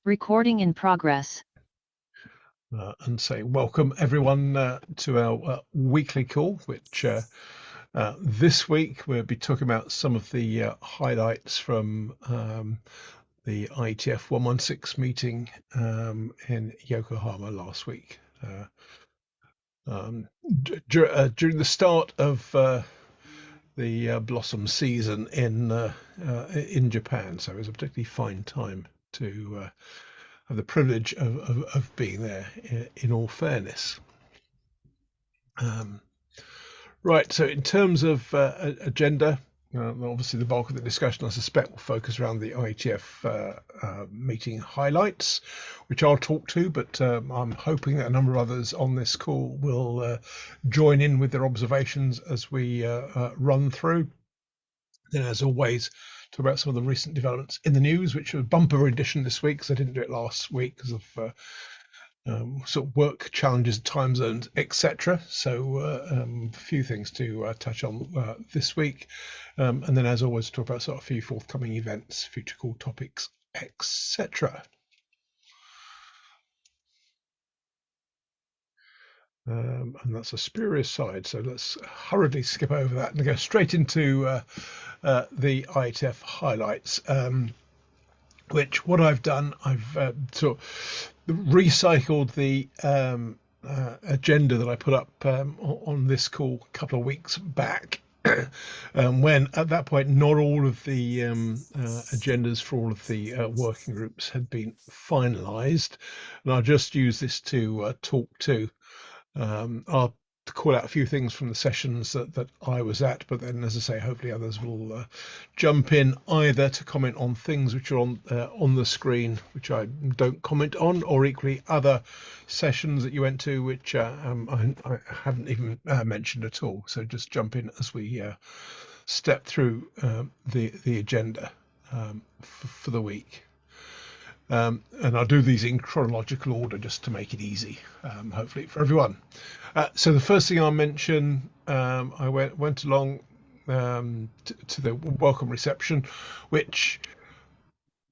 Recording in progress. And say welcome everyone to our weekly call, which this week we'll be talking about some of the highlights from the IETF 116 meeting in Yokohama last week. During the start of the blossom season in Japan, so it was a particularly fine time to have the privilege of being there, in all fairness. Right, so in terms of agenda, obviously the bulk of the discussion, I suspect, will focus around the IETF meeting highlights, which I'll talk to, but I'm hoping that a number of others on this call will join in with their observations as we run through. Then, as always, talk about some of the recent developments in the news, which are a bumper edition this week because I didn't do it last week because of sort of work challenges, time zones, etc. So a few things to touch on this week, and then, as always, talk about sort of a few forthcoming events, future call topics, etc. And that's a spurious side, so let's hurriedly skip over that and go straight into the IETF highlights. Which, what I've done, I've sort of recycled the agenda that I put up on this call a couple of weeks back, when at that point not all of the agendas for all of the working groups had been finalised, and I'll just use this to talk to. I'll call out a few things from the sessions that I was at, but then, as I say, hopefully others will jump in either to comment on things which are on the screen, which I don't comment on, or equally other sessions that you went to which I haven't even mentioned at all. So just jump in as we step through the agenda for the week. And I'll do these in chronological order just to make it easy, hopefully for everyone. So the first thing I'll mention, I went along to the welcome reception, which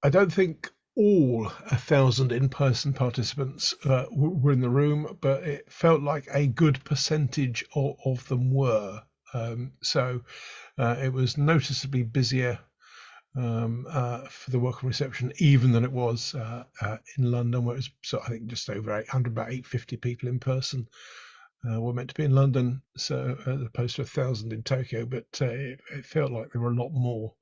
I don't think all 1,000 in-person participants were in the room, but it felt like a good percentage of them were. So it was noticeably busier for the welcome reception even than it was in London, where it was I think just over 800, about 850 people in person were meant to be in London, so as opposed to 1,000 in Tokyo. But it felt like there were a lot more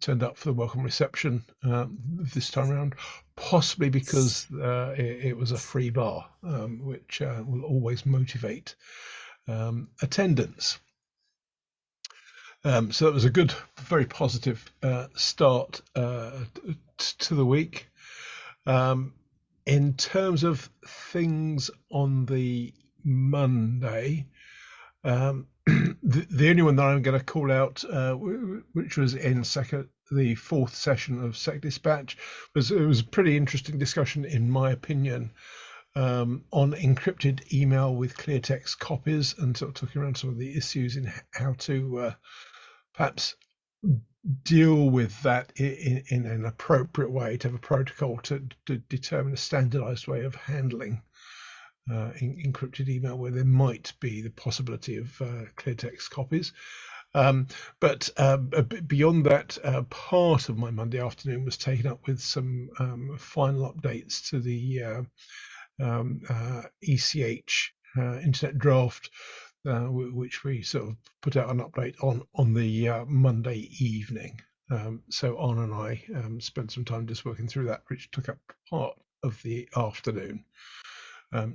turned up for the welcome reception this time around, possibly because it was a free bar, which will always motivate attendance. So it was a good, very positive start to the week. In terms of things on the Monday, the only one that I'm going to call out, which was in the fourth session of Sec Dispatch, it was a pretty interesting discussion, in my opinion, on encrypted email with clear text copies, and sort of talking around some of the issues in how to perhaps deal with that in an appropriate way, to have a protocol to determine a standardized way of handling encrypted email where there might be the possibility of clear text copies. But beyond that, part of my Monday afternoon was taken up with some final updates to the ECH internet draft, which we sort of put out an update on the Monday evening. So Anna and I spent some time just working through that, which took up part of the afternoon.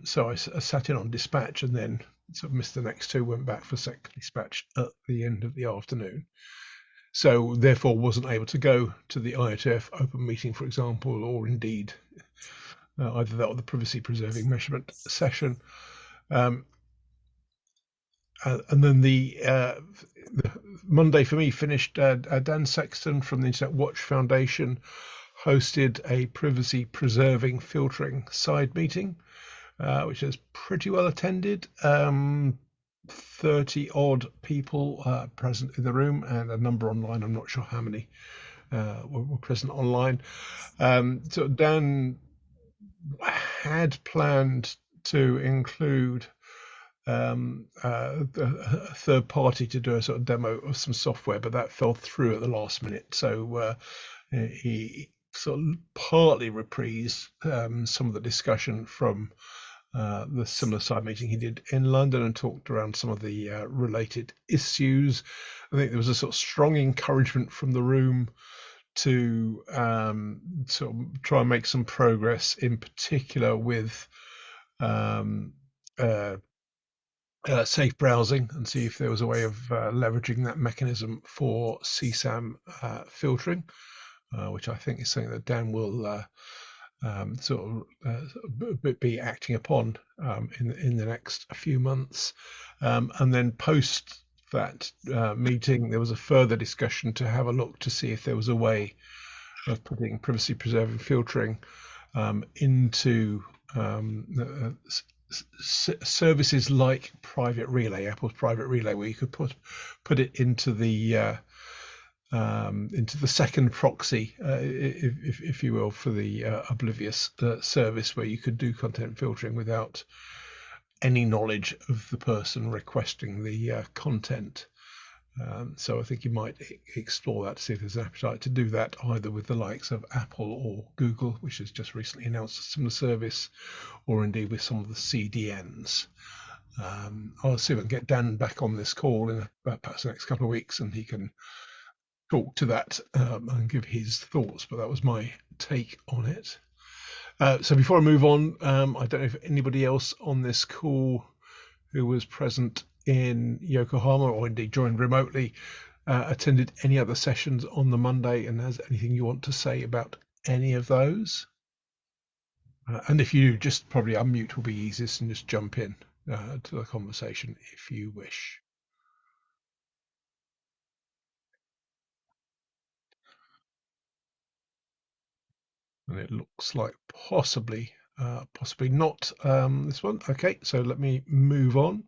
So I sat in on dispatch and then sort of missed the next two, went back for Sec Dispatch at the end of the afternoon. So therefore wasn't able to go to the IETF open meeting, for example, or indeed either that or the privacy preserving measurement session. And then the Monday for me finished. Dan Sexton from the Internet Watch Foundation hosted a privacy preserving filtering side meeting, which is pretty well attended. 30 odd people present in the room, and a number online. I'm not sure how many were present online. So Dan had planned to include a third party to do a sort of demo of some software, but that fell through at the last minute. So he sort of partly reprised some of the discussion from the similar side meeting he did in London and talked around some of the related issues. I think there was a sort of strong encouragement from the room to sort of try and make some progress, in particular with um, uh, safe browsing, and see if there was a way of leveraging that mechanism for CSAM filtering, which I think is something that Dan will sort of be acting upon in the next few months. And then post that meeting, there was a further discussion to have a look to see if there was a way of putting privacy preserving filtering into services like Private Relay, Apple's Private Relay, where you could put it into the second proxy, if you will, for the Oblivious service, where you could do content filtering without any knowledge of the person requesting the content. So I think you might explore that to see if there's an appetite to do that, either with the likes of Apple or Google, which has just recently announced a similar service, or indeed with some of the CDNs. I'll see if I can get Dan back on this call in perhaps the next couple of weeks, and he can talk to that and give his thoughts. But that was my take on it. So before I move on, I don't know if anybody else on this call who was present in Yokohama or indeed joined remotely attended any other sessions on the Monday and has anything you want to say about any of those. And if you just probably unmute will be easiest and just jump in to the conversation if you wish. And it looks like possibly not this one. Okay, so let me move on.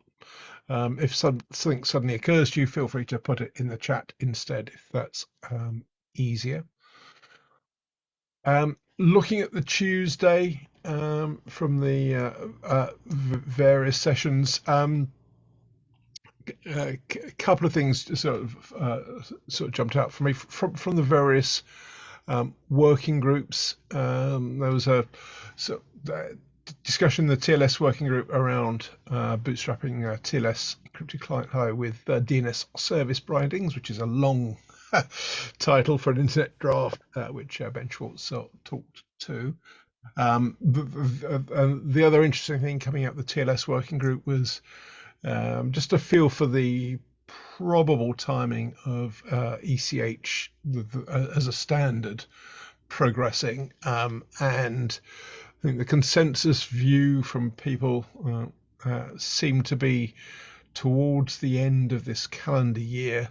If something suddenly occurs to you, feel free to put it in the chat instead, if that's easier. Looking at the Tuesday from the various sessions, a couple of things sort of jumped out for me from the various working groups. There was a discussion in the TLS working group around bootstrapping TLS encrypted client high with DNS service bindings, which is a long title for an internet draft, which Ben Schwartz talked to. The other interesting thing coming out of the TLS working group was just a feel for the probable timing of ECH as a standard progressing, and I think the consensus view from people seemed to be towards the end of this calendar year,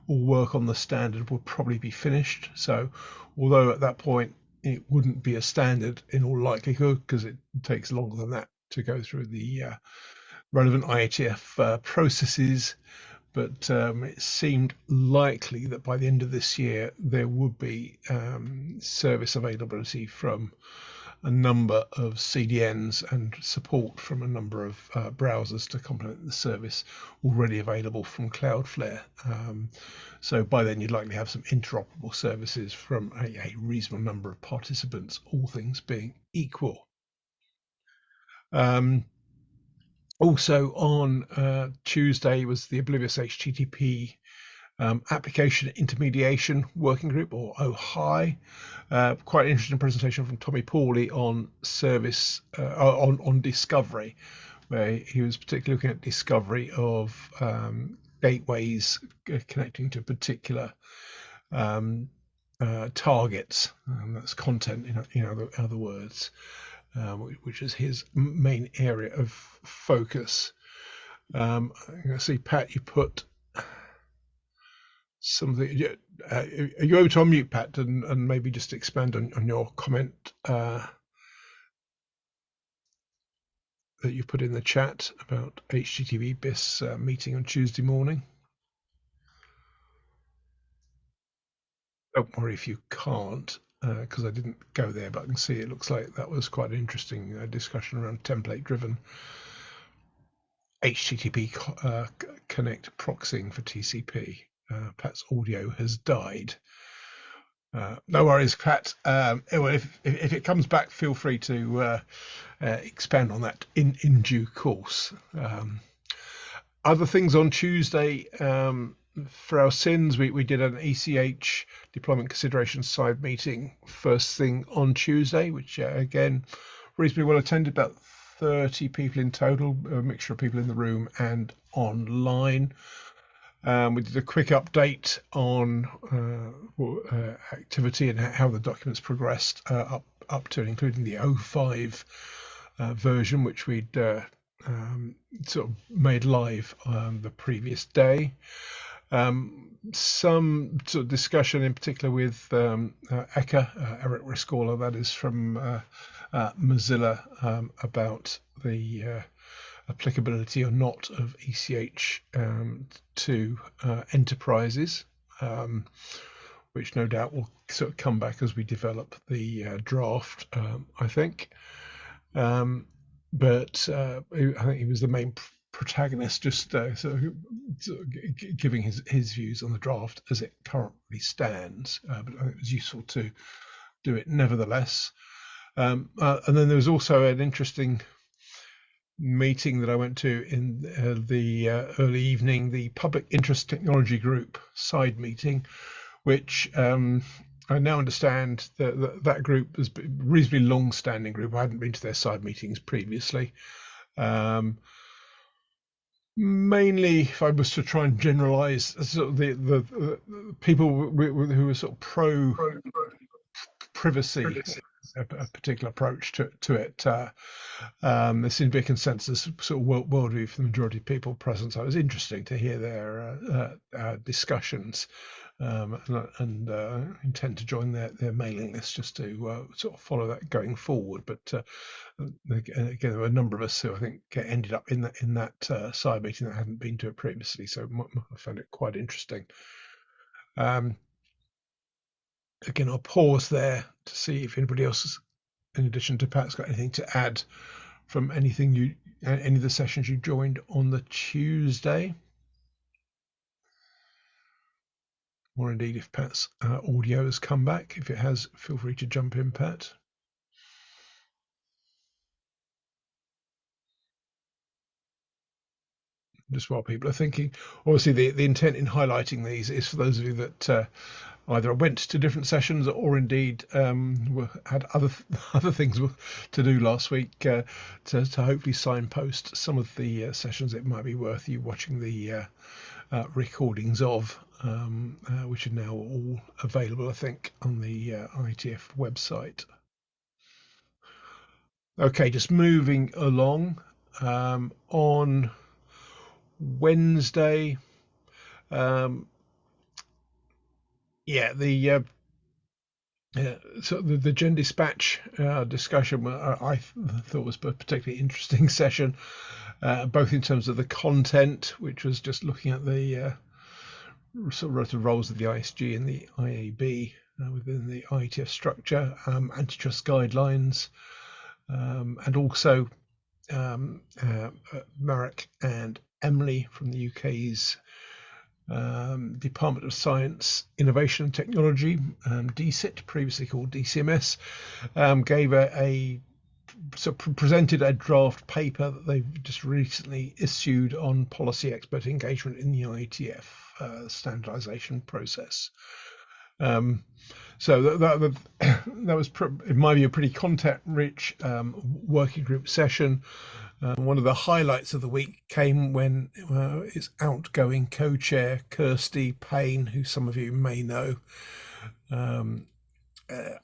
all work on the standard will probably be finished. So although at that point it wouldn't be a standard in all likelihood, because it takes longer than that to go through the relevant IETF processes, but it seemed likely that by the end of this year there would be service availability from a number of CDNs and support from a number of browsers to complement the service already available from Cloudflare. So by then you'd likely have some interoperable services from a reasonable number of participants, all things being equal. Also on Tuesday was the Oblivious HTTP application intermediation working group, or OHI. Quite an interesting presentation from Tommy Pauly on service on discovery, where he was particularly looking at discovery of gateways connecting to particular targets, and that's content in other words, which is his main area of focus. I see, Pat, you put something. Are you able to unmute, Pat, and maybe just expand on your comment that you put in the chat about HTTP BIS meeting on Tuesday morning? Don't worry if you can't, because I didn't go there, but I can see it looks like that was quite an interesting discussion around template-driven HTTP connect proxying for TCP. Pat's audio has died. No worries, Pat. If it comes back, feel free to expand on that in due course. Other things on Tuesday, for our sins, we did an ECH deployment consideration side meeting first thing on Tuesday, which again, reasonably well attended, about 30 people in total, a mixture of people in the room and online. We did a quick update on activity and how the documents progressed up to and including the 05 version, which we'd sort of made live the previous day. Some sort of discussion in particular with Eka, Eric Riscaller, that is from Mozilla, about the applicability or not of ECH to enterprises, which no doubt will sort of come back as we develop the draft, I think. But I think he was the main protagonist, just sort of giving his views on the draft as it currently stands. But I think it was useful to do it nevertheless. And then there was also an interesting meeting that I went to in the early evening, the Public Interest Technology Group side meeting, which I now understand that group is a reasonably long-standing group. I hadn't been to their side meetings previously. Mainly, if I was to try and generalize, sort of the people who were sort of pro privacy, a particular approach to it. There seemed to be a consensus sort of worldview for the majority of people present. So it was interesting to hear their discussions, and intend to join their mailing list just to sort of follow that going forward. But again, there were a number of us who I think ended up in that side meeting that hadn't been to it previously, so I found it quite interesting. Again, I'll pause there to see if anybody else, in addition to Pat's, got anything to add from any of the sessions you joined on the Tuesday. Or indeed, if Pat's audio has come back. If it has, feel free to jump in, Pat. Just while people are thinking, obviously the intent in highlighting these is for those of you that either went to different sessions or indeed had other things to do last week, to hopefully signpost some of the sessions it might be worth you watching the recordings of, which are now all available, I think, on the IETF website. Okay, just moving along. On Wednesday, so the Gen Dispatch discussion I thought was a particularly interesting session, both in terms of the content, which was just looking at the sort of relative roles of the ISG and the IAB within the IETF structure, antitrust guidelines, and also Marek and Emily from the UK's Department of Science, Innovation and Technology, DCIT, previously called DCMS, presented a draft paper that they've just recently issued on policy expert engagement in the IETF standardization process. So that was, in my view, a pretty content-rich working group session. One of the highlights of the week came when its outgoing co-chair, Kirsty Payne, who some of you may know,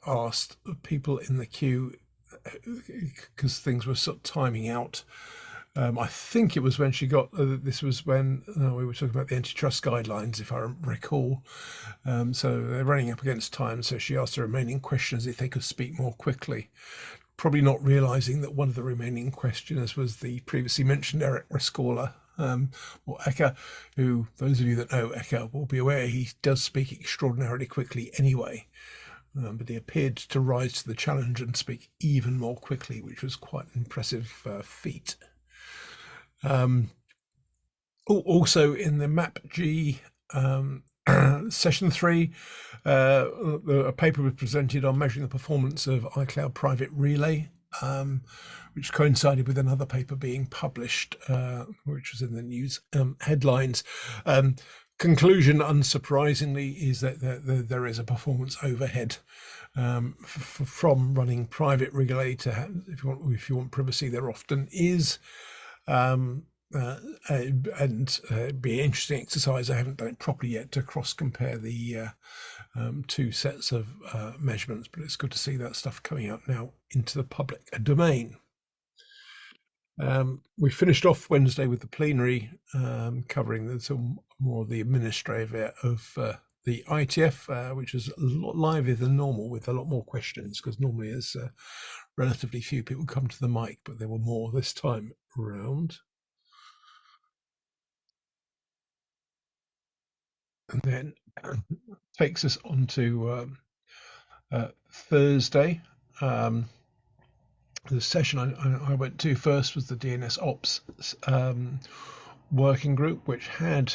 asked people in the queue, because things were sort of timing out. I think it was when she got, this was when we were talking about the antitrust guidelines, if I recall. So they're running up against time, so she asked the remaining questions if they could speak more quickly. Probably not realising that one of the remaining questioners was the previously mentioned Eric Riscaller, or Eka, who, those of you that know Eka will be aware, he does speak extraordinarily quickly anyway. But he appeared to rise to the challenge and speak even more quickly, which was quite an impressive feat. Also in the MapG session 3, a paper was presented on measuring the performance of iCloud Private Relay, which coincided with another paper being published, which was in the news headlines. Conclusion, unsurprisingly, is that there is a performance overhead from running private relay to, if you want privacy, there often is. And be an interesting exercise. I haven't done it properly yet to cross compare the two sets of measurements, but it's good to see that stuff coming out now into the public domain. We finished off Wednesday with the plenary, covering some more of the administrative of the IETF, which is a lot livelier than normal, with a lot more questions, because normally there's relatively few people come to the mic, but there were more this time around. And then takes us on to Thursday. The session I went to first was the DNS Ops working group, which had,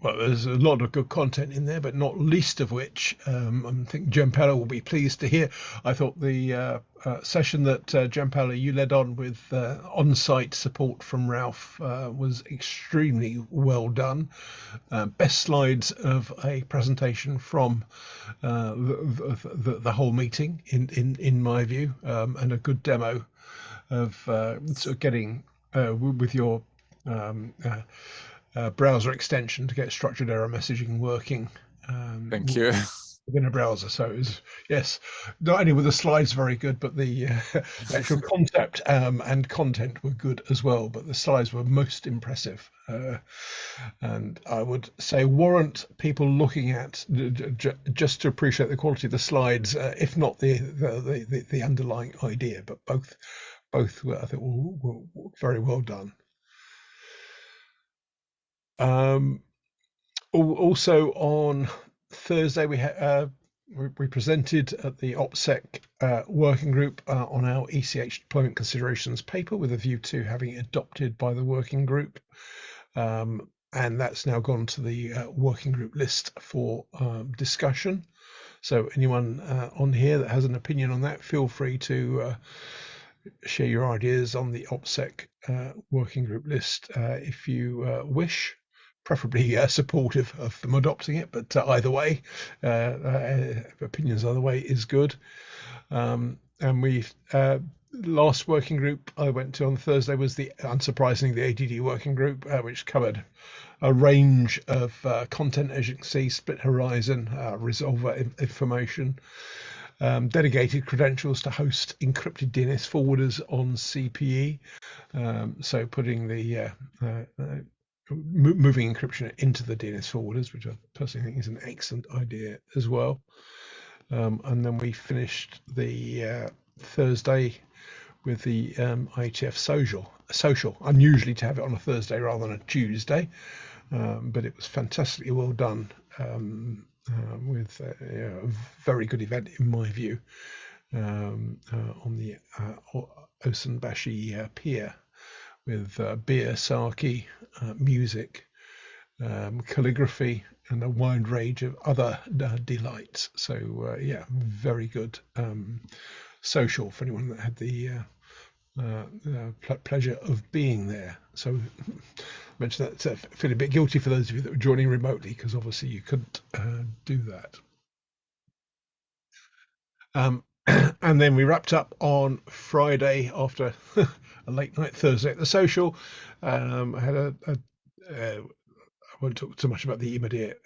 well, there's a lot of good content in there, but not least of which, I think Gianpaolo will be pleased to hear. I thought the session that Gianpaolo, you led on with on-site support from Ralph was extremely well done. Best slides of a presentation from the whole meeting, in my view, and a good demo of sort of getting with your browser extension to get structured error messaging working. Thank you. Within a browser. So it was, yes, not only were the slides very good, but the actual concept and content were good as well. But the slides were most impressive, and I would say warrant people looking at just to appreciate the quality of the slides, if not the underlying idea. But both were, I think, were very well done. Also on Thursday, we presented at the OPSEC working group on our ECH deployment considerations paper, with a view to having it adopted by the working group. And that's now gone to the working group list for discussion. So anyone on here that has an opinion on that, feel free to share your ideas on the OPSEC working group list if you wish. Preferably supportive of them adopting it, but either way, opinions either way is good. And we last working group I went to on Thursday was unsurprisingly, the ADD working group, which covered a range of content, as you can see: split horizon, resolver information, dedicated credentials to host encrypted DNS forwarders on CPE. So putting the moving encryption into the DNS forwarders, which I personally think is an excellent idea as well. And then we finished the Thursday with the IETF social. Unusually to have it on a Thursday rather than a Tuesday, but it was fantastically well done, with a very good event in my view, on the Osunbashi pier, with beer, sake, music, calligraphy, and a wide range of other delights. So yeah, very good social for anyone that had the pleasure of being there. So I mentioned that, feel a bit guilty for those of you that were joining remotely, because obviously you couldn't do that. And then we wrapped up on Friday after a late night Thursday at the social. I had I won't talk too much about the immediate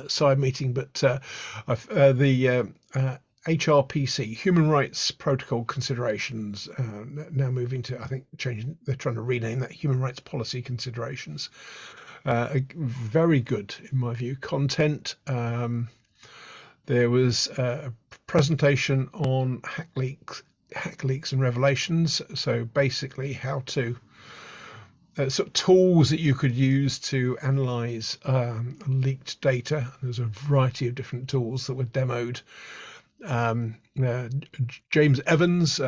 side meeting, but the HRPC, Human Rights Protocol Considerations, now moving to, I think, they're trying to rename that Human Rights Policy Considerations. Very good, in my view, content. There was a presentation on hack leaks and revelations. So basically how to sort of tools that you could use to analyze leaked data. There's a variety of different tools that were demoed. James Evans,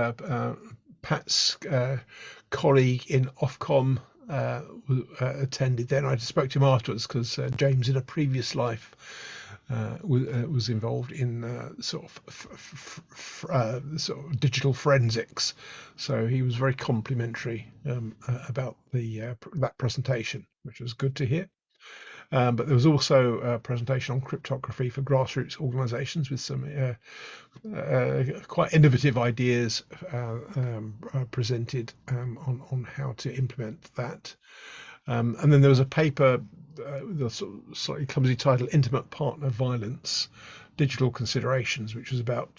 Pat's colleague in Ofcom, attended then. I spoke to him afterwards because James, in a previous life, was involved in sort of digital forensics, so he was very complimentary about that presentation, which was good to hear. But there was also a presentation on cryptography for grassroots organisations with some quite innovative ideas presented on how to implement that. And then there was a paper, the sort of slightly clumsy title, Intimate Partner Violence, Digital Considerations, which was about,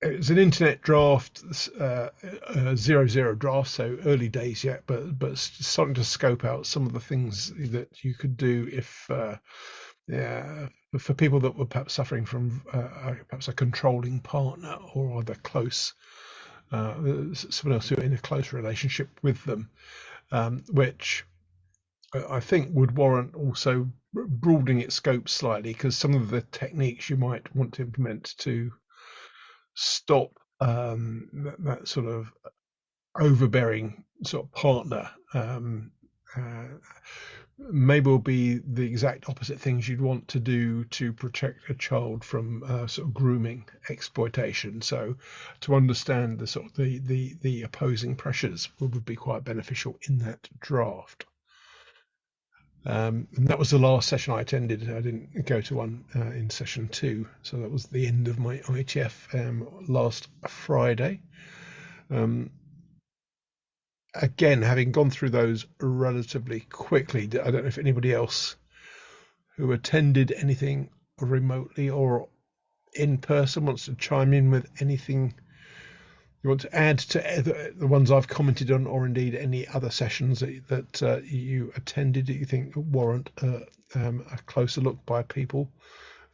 it was an internet draft, 0.0 draft, so early days yet, but starting to scope out some of the things that you could do if, for people that were perhaps suffering from perhaps a controlling partner or other close, someone else who are in a close relationship with them. Which I think would warrant also broadening its scope slightly, because some of the techniques you might want to implement to stop that sort of overbearing sort of partner may well be the exact opposite things you'd want to do to protect a child from sort of grooming exploitation. So to understand the sort of the opposing pressures would be quite beneficial in that draft. And that was the last session I attended. I didn't go to one in session 2, so that was the end of my IETF last Friday. Again, having gone through those relatively quickly, I don't know if anybody else who attended anything remotely or in person wants to chime in with anything you want to add to the ones I've commented on, or indeed any other sessions that you attended that you think warrant a closer look by people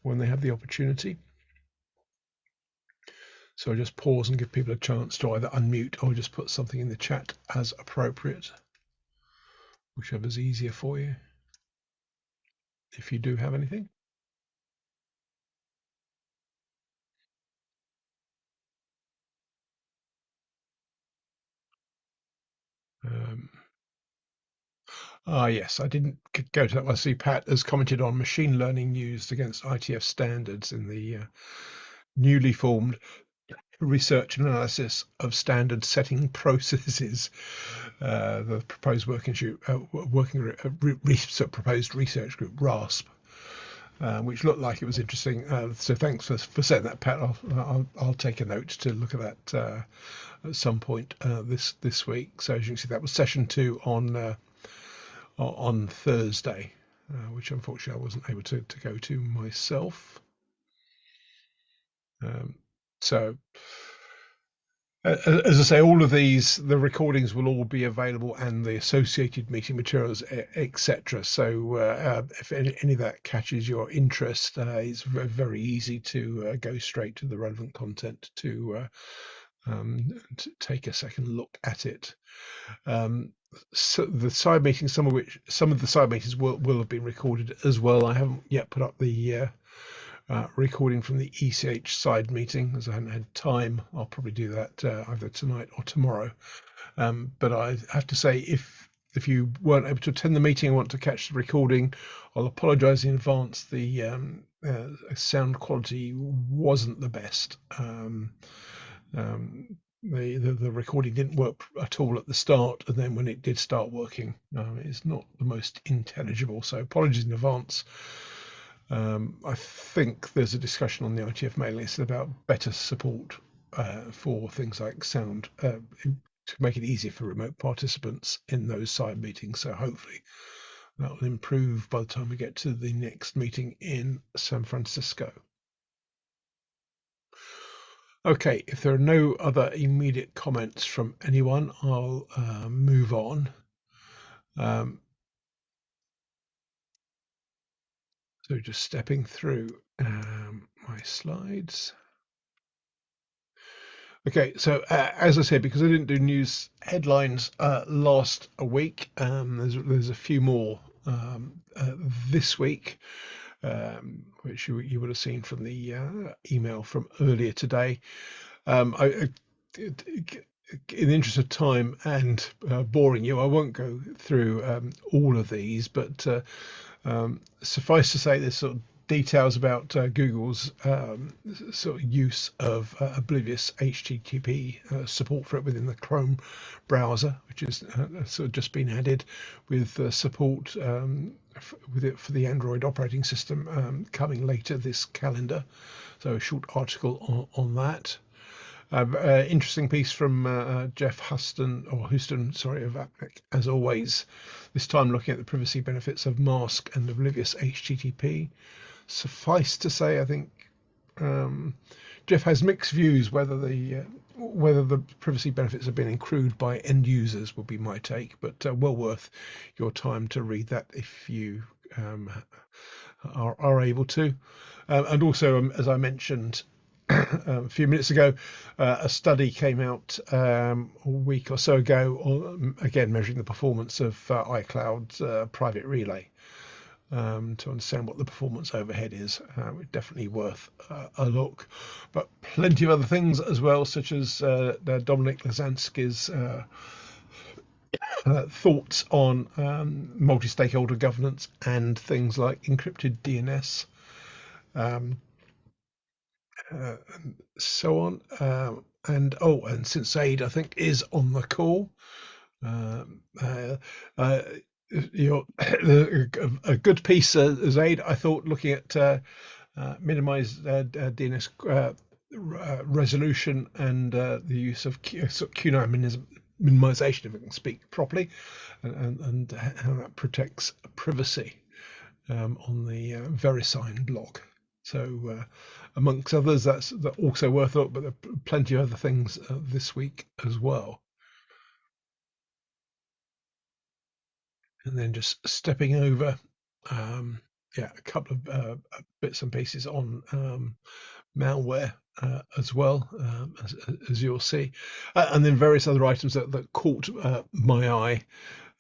when they have the opportunity. So I'll just pause and give people a chance to either unmute or just put something in the chat as appropriate, whichever's easier for you, if you do have anything. Yes, I didn't go to that. I see Pat has commented on machine learning used against IETF standards in the newly formed research and analysis of standard setting processes, the proposed proposed research group, RASP, which looked like it was interesting. So thanks for saying that, Pat. I'll take a note to look at that at some point this week. So as you can see, that was session 2 on Thursday, which unfortunately I wasn't able to go to myself. So as I say, all of these, the recordings will all be available, and the associated meeting materials, etc. So if any of that catches your interest, it's very easy to go straight to the relevant content to take a second look at it. So the side meetings, some of the side meetings will have been recorded as well. I haven't yet put up the recording from the ECH side meeting, as I haven't had time. I'll probably do that either tonight or tomorrow. But I have to say, if you weren't able to attend the meeting and want to catch the recording, I'll apologise in advance. The sound quality wasn't the best. The recording didn't work at all at the start, and then when it did start working, it's not the most intelligible. So apologies in advance. I think there's a discussion on the IETF mailing list about better support for things like sound to make it easier for remote participants in those side meetings. So hopefully that will improve by the time we get to the next meeting in San Francisco. Okay, if there are no other immediate comments from anyone, I'll move on. So just stepping through my slides. Okay, so as I said, because I didn't do news headlines last week, there's a few more this week, which you would have seen from the email from earlier today. In the interest of time and boring you, I won't go through all of these, but suffice to say, there's sort of details about Google's sort of use of oblivious HTTP support for it within the Chrome browser, which is sort of just been added with support with it for the Android operating system coming later this calendar. So a short article on that. Interesting piece from Jeff Houston, sorry, of AppNet, as always. This time looking at the privacy benefits of mask and oblivious HTTP. Suffice to say, I think Jeff has mixed views whether the privacy benefits have been accrued by end users would be my take, but well worth your time to read that if you are able to. And also, as I mentioned a few minutes ago, a study came out a week or so ago, again measuring the performance of iCloud's private relay to understand what the performance overhead is. Definitely worth a look. But plenty of other things as well, such as Dominic Lazansky's thoughts on multi-stakeholder governance and things like encrypted DNS. And so on. And since Zaid, I think, is on the call, a good piece, Zaid, I thought, looking at minimized DNS resolution and the use of QNAP minimization, if I can speak properly, and how that protects privacy on the VeriSign blog. So, amongst others, that's also worth a look, but there are plenty of other things this week as well. And then just stepping over, a couple of bits and pieces on malware as well, as you'll see, and then various other items that caught my eye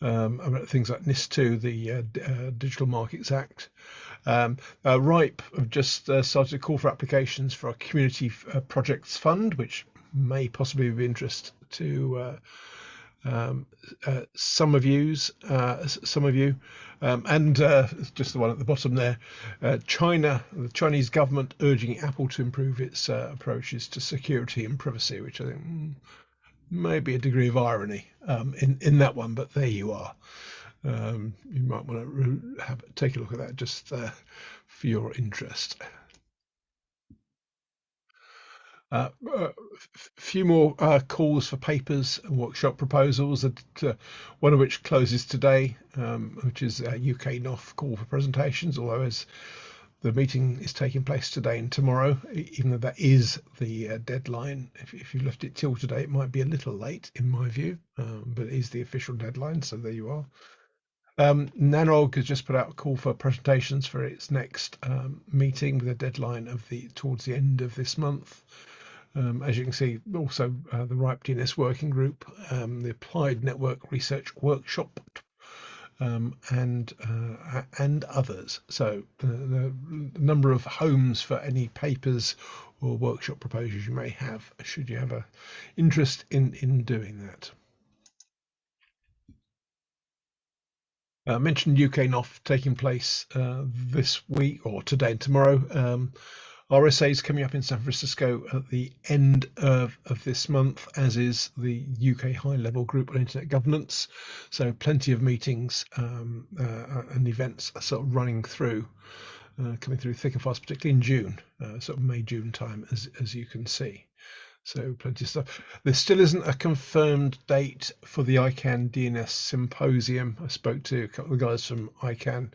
about things like NIS2, the Digital Markets Act. RIPE have just started a call for applications for a community projects fund, which may possibly be of interest to some of you, and just the one at the bottom there. The Chinese government urging Apple to improve its approaches to security and privacy, which I think may be a degree of irony in that one, but there you are. You might want to take a look at that just for your interest. A few more calls for papers and workshop proposals, one of which closes today, which is a UK NOF call for presentations, although as the meeting is taking place today and tomorrow, even though that is the deadline, if you left it till today, it might be a little late in my view, but it is the official deadline, so there you are. NANOG has just put out a call for presentations for its next meeting with a deadline of towards the end of this month. As you can see, also the RIPE DNS working group, the Applied Network Research Workshop, and others. So the number of homes for any papers or workshop proposals you may have, should you have an interest in doing that. I mentioned UK NOF taking place this week or today and tomorrow. RSA is coming up in San Francisco at the end of this month, as is the UK High Level Group on Internet Governance. So plenty of meetings and events are sort of running through, coming through thick and fast, particularly in June, sort of May, June time, as you can see. So plenty of stuff. There still isn't a confirmed date for the ICANN DNS symposium. I spoke to a couple of guys from ICANN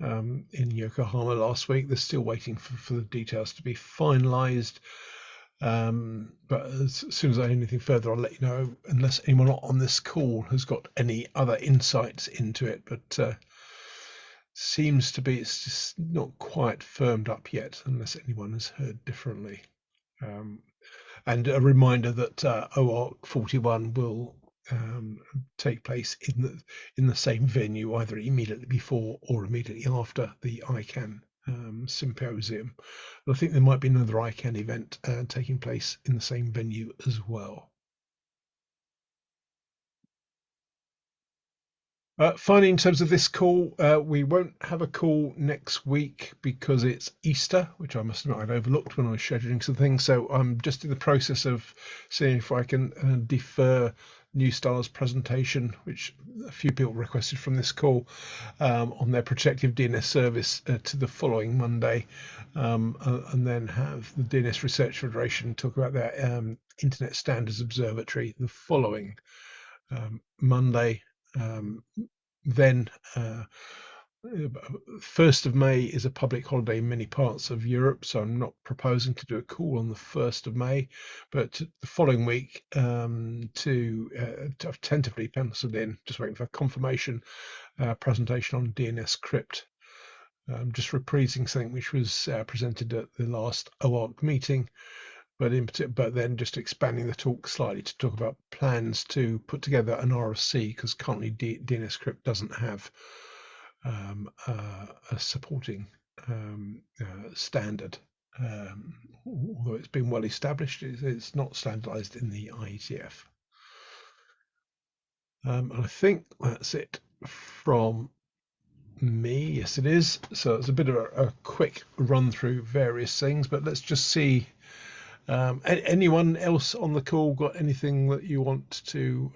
in Yokohama last week. They're still waiting for the details to be finalized. But as soon as I have anything further, I'll let you know, unless anyone on this call has got any other insights into it. But seems to be it's just not quite firmed up yet, unless anyone has heard differently. And a reminder that OARC 41 will take place in the same venue, either immediately before or immediately after the ICANN symposium. But I think there might be another ICANN event taking place in the same venue as well. Finally, in terms of this call, we won't have a call next week because it's Easter, which I must admit I'd overlooked when I was scheduling some things. So I'm just in the process of seeing if I can defer New Star's presentation, which a few people requested from this call, on their protective DNS service to the following Monday, and then have the DNS Research Federation talk about their Internet Standards Observatory the following Monday. Then 1st of May is a public holiday in many parts of Europe, so I'm not proposing to do a call on the 1st of May, but the following week I've tentatively penciled in, just waiting for confirmation, presentation on DNS Crypt. Just reprising something which was presented at the last OARC meeting, but then just expanding the talk slightly to talk about plans to put together an RFC, because currently DNS Crypt doesn't have a supporting standard. Although it's been well established, it's not standardized in the IETF. I think that's it from me. Yes, it is. So it's a bit of a quick run through various things, but let's just see. Anyone else on the call got anything that you want to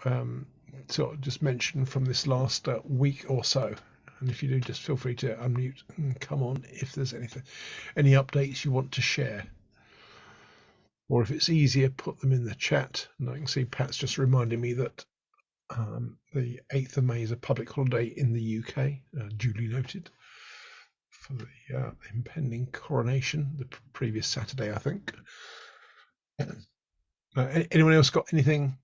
sort of just mention from this last week or so? And if you do, just feel free to unmute and come on if there's any updates you want to share. Or if it's easier, put them in the chat. And I can see Pat's just reminding me that the 8th of May is a public holiday in the UK, duly noted, for the impending coronation, the previous Saturday, I think. Anyone else got anything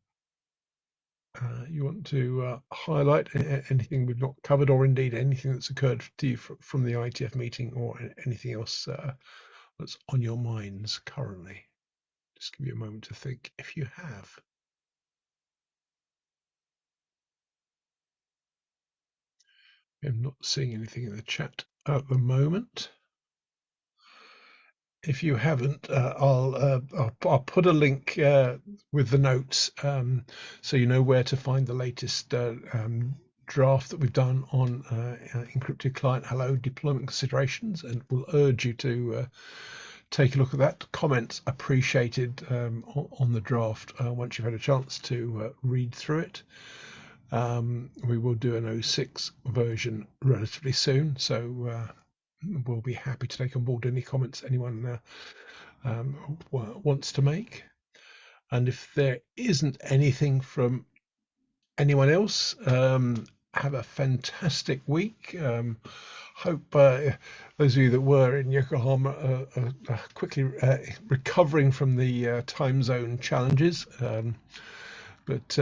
you want to highlight? Anything we've not covered, or indeed anything that's occurred to you from the IETF meeting, or anything else that's on your minds currently? Just give you a moment to think if you have. I'm not seeing anything in the chat at the moment. If you haven't, I'll put a link with the notes, so you know where to find the latest draft that we've done on encrypted client hello deployment considerations, and we'll urge you to take a look at that. Comments appreciated on the draft once you've had a chance to read through it. We will do an 06 version relatively soon, so we'll be happy to take on board any comments anyone wants to make. And if there isn't anything from anyone else, have a fantastic week. Hope those of you that were in Yokohama are quickly recovering from the time zone challenges. But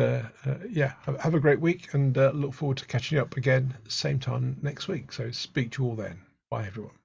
yeah, have a great week, and look forward to catching up again same time next week. So speak to you all then. Bye, everyone.